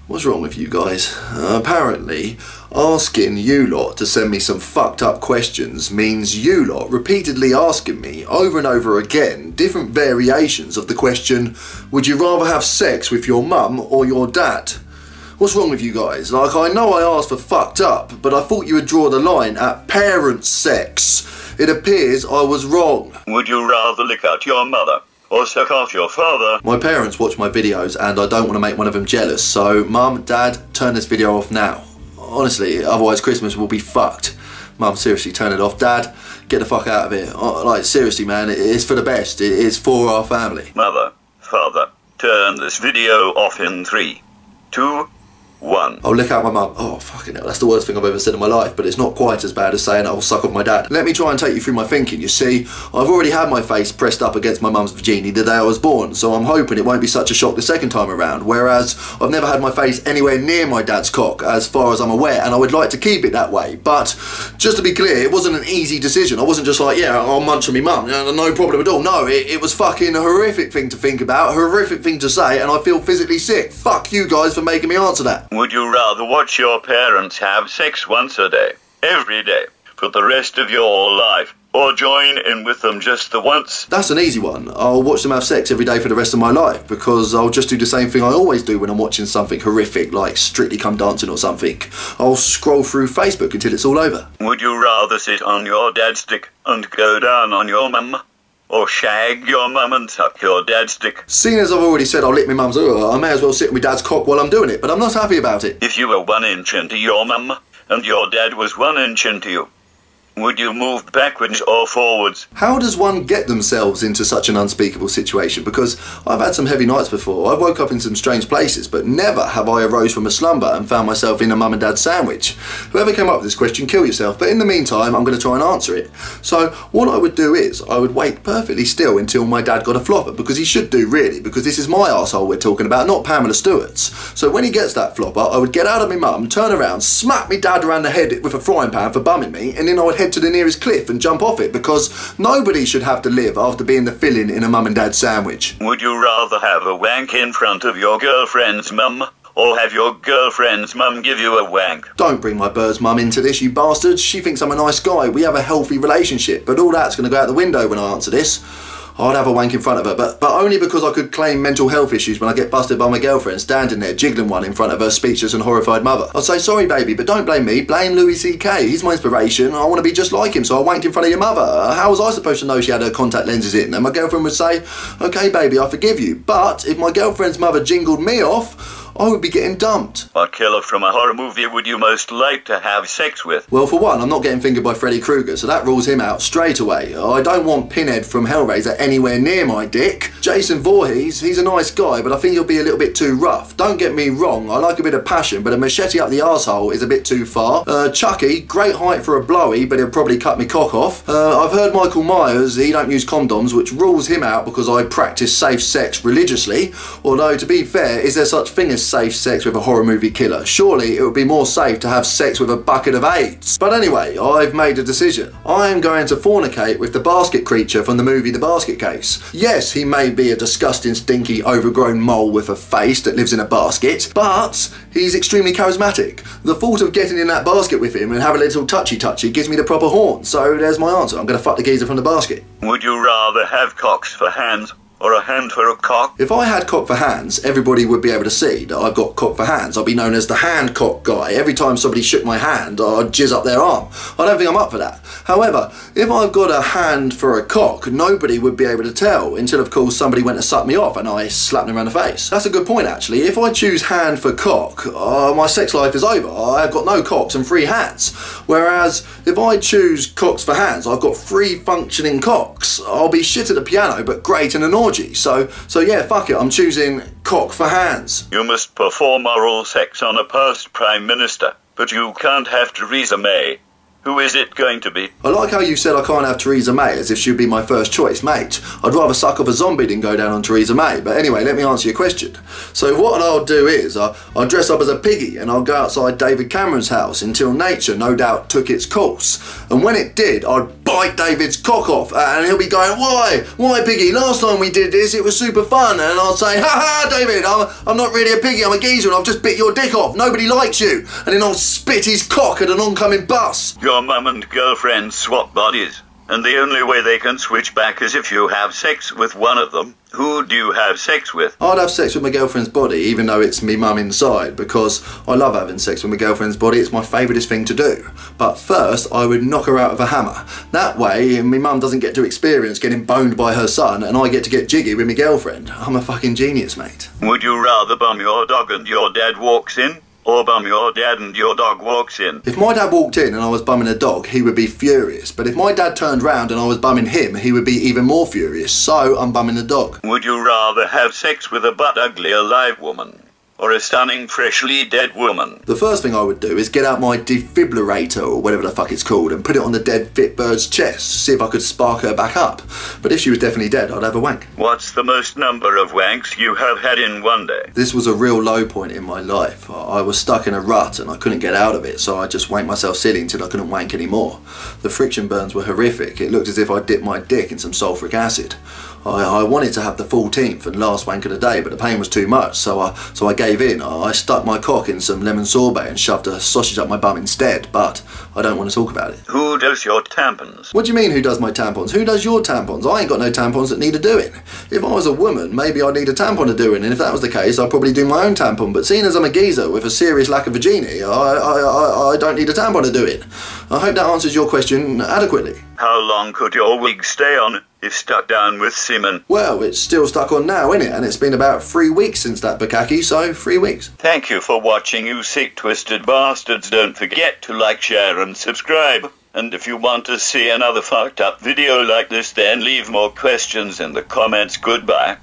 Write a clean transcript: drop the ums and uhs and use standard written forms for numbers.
What's wrong with you guys? Apparently, asking you lot to send me some fucked up questions means you lot repeatedly asking me over and over again different variations of the question, would you rather have sex with your mum or your dad? What's wrong with you guys? Like, I know I asked for fucked up, but I thought you would draw the line at parent sex. It appears I was wrong. Would you rather lick out your mother or suck off your father? My parents watch my videos and I don't want to make one of them jealous, so Mum, Dad, turn this video off now. Honestly, otherwise Christmas will be fucked. Mum, seriously, turn it off. Dad, get the fuck out of here. Like, seriously, man, it's for the best. It's for our family. Mother, father, turn this video off in 3, 2, 1. I'll lick out my mum. Oh, fucking hell, that's the worst thing I've ever said in my life, but it's not quite as bad as saying I'll suck off my dad. Let me try and take you through my thinking. You see, I've already had my face pressed up against my mum's vagina the day I was born, so I'm hoping it won't be such a shock the second time around, whereas I've never had my face anywhere near my dad's cock, as far as I'm aware, and I would like to keep it that way. But, just to be clear, it wasn't an easy decision. I wasn't just like, yeah, I'll munch on me mum, no problem at all. No, it was fucking a horrific thing to think about, a horrific thing to say, and I feel physically sick. Fuck you guys for making me answer that. Would you rather watch your parents have sex once a day, every day, for the rest of your life, or join in with them just the once? That's an easy one. I'll watch them have sex every day for the rest of my life, because I'll just do the same thing I always do when I'm watching something horrific, like Strictly Come Dancing or something. I'll scroll through Facebook until it's all over. Would you rather sit on your dad's dick and go down on your mum, or shag your mum and suck your dad's dick? Seeing as I've already said I'll lick my mum's, I may as well sit on my dad's cock while I'm doing it, but I'm not happy about it. If you were 1 inch into your mum, and your dad was 1 inch into you, would you move backwards or forwards? How does one get themselves into such an unspeakable situation? Because I've had some heavy nights before. I've woke up in some strange places, but never have I arose from a slumber and found myself in a mum and dad sandwich. Whoever came up with this question, kill yourself, but in the meantime, I'm going to try and answer it. So what I would do is, I would wait perfectly still until my dad got a flopper, because he should do really, because this is my arsehole we're talking about, not Pamela Stewart's. So when he gets that flopper, I would get out of my mum, turn around, smack me dad around the head with a frying pan for bumming me, and then I would head to the nearest cliff and jump off it, because nobody should have to live after being the filling in a mum and dad sandwich. Would you rather have a wank in front of your girlfriend's mum, or have your girlfriend's mum give you a wank? Don't bring my bird's mum into this, you bastards. She thinks I'm a nice guy. We have a healthy relationship, but all that's going to go out the window when I answer this. I'd have a wank in front of her, but only because I could claim mental health issues when I get busted by my girlfriend standing there jiggling one in front of her speechless and horrified mother. I'd say, sorry baby, but don't blame me, blame Louis CK. He's my inspiration. I want to be just like him, so I wanked in front of your mother. How was I supposed to know she had her contact lenses in? And my girlfriend would say, okay baby, I forgive you. But if my girlfriend's mother jingled me off, I would be getting dumped. What killer from a horror movie would you most like to have sex with? Well, for one, I'm not getting fingered by Freddy Krueger, so that rules him out straight away. I don't want Pinhead from Hellraiser anywhere near my dick. Jason Voorhees, he's a nice guy, but I think he'll be a little bit too rough. Don't get me wrong, I like a bit of passion, but a machete up the arsehole is a bit too far. Chucky, great height for a blowy, but he'll probably cut me cock off. I've heard Michael Myers, he don't use condoms, which rules him out because I practice safe sex religiously. Although, to be fair, is there such thing as safe sex with a horror movie killer? Surely it would be more safe to have sex with a bucket of AIDS. But anyway, I've made a decision. I am going to fornicate with the basket creature from the movie The Basket Case. Yes, he may be a disgusting, stinky, overgrown mole with a face that lives in a basket, but he's extremely charismatic. The thought of getting in that basket with him and having a little touchy-touchy gives me the proper horn, so there's my answer. I'm going to fuck the geezer from the basket. Would you rather have cocks for hands, or a hand for a cock? If I had cock for hands, everybody would be able to see that I've got cock for hands. I'd be known as the hand cock guy. Every time somebody shook my hand, I'd jizz up their arm. I don't think I'm up for that. However, if I've got a hand for a cock, nobody would be able to tell, until of course somebody went to suck me off and I slapped them around the face. That's a good point actually. If I choose hand for cock, my sex life is over. I've got no cocks and 3 hands. Whereas, if I choose cocks for hands, I've got 3 functioning cocks. I'll be shit at the piano, but great in an orgy. So yeah, fuck it, I'm choosing cock for hands. You must perform oral sex on a past Prime Minister, but you can't have Theresa May. Who is it going to be? I like how you said I can't have Theresa May as if she'd be my first choice, mate. I'd rather suck off a zombie than go down on Theresa May. But anyway, let me answer your question. So what I'll do is, I'll dress up as a piggy and I'll go outside David Cameron's house until nature no doubt took its course. And when it did, I'd bite David's cock off, and he'll be going, why piggy, last time we did this it was super fun, and I'll say, ha ha David, I'm not really a piggy, I'm a geezer and I've just bit your dick off, nobody likes you, and then I'll spit his cock at an oncoming bus. Your mum and girlfriend swap bodies, and the only way they can switch back is if you have sex with one of them. Who do you have sex with? I'd have sex with my girlfriend's body, even though it's me mum inside, because I love having sex with my girlfriend's body. It's my favouriteest thing to do. But first, I would knock her out with a hammer. That way, my mum doesn't get to experience getting boned by her son, and I get to get jiggy with my girlfriend. I'm a fucking genius, mate. Would you rather bum your dog and your dad walks in? Or bum your dad and your dog walks in? If my dad walked in and I was bumming a dog, he would be furious. But if my dad turned round and I was bumming him, he would be even more furious. So I'm bumming the dog. Would you rather have sex with a butt ugly alive woman? Or a stunning, freshly dead woman? The first thing I would do is get out my defibrillator, or whatever the fuck it's called, and put it on the dead fit bird's chest to see if I could spark her back up. But if she was definitely dead, I'd have a wank. What's the most number of wanks you have had in one day? This was a real low point in my life. I was stuck in a rut and I couldn't get out of it, so I just wanked myself silly until I couldn't wank anymore. The friction burns were horrific. It looked as if I dipped my dick in some sulfuric acid. I wanted to have the 14th and last wank of the day, but the pain was too much, so I gave in. I stuck my cock in some lemon sorbet and shoved a sausage up my bum instead, but I don't want to talk about it. Who does your tampons? What do you mean, who does my tampons? Who does your tampons? I ain't got no tampons that need a doing. If I was a woman, maybe I'd need a tampon to doing, and if that was the case, I'd probably do my own tampon, but seeing as I'm a geezer with a serious lack of virginity, I don't need a tampon to do it. I hope that answers your question adequately. How long could your wig stay on if stuck down with semen? Well, it's still stuck on now, innit? And it's been about 3 weeks since that bukkake, so 3 weeks. Thank you for watching, you sick, twisted bastards. Don't forget to like, share and subscribe. And if you want to see another fucked up video like this, then leave more questions in the comments. Goodbye.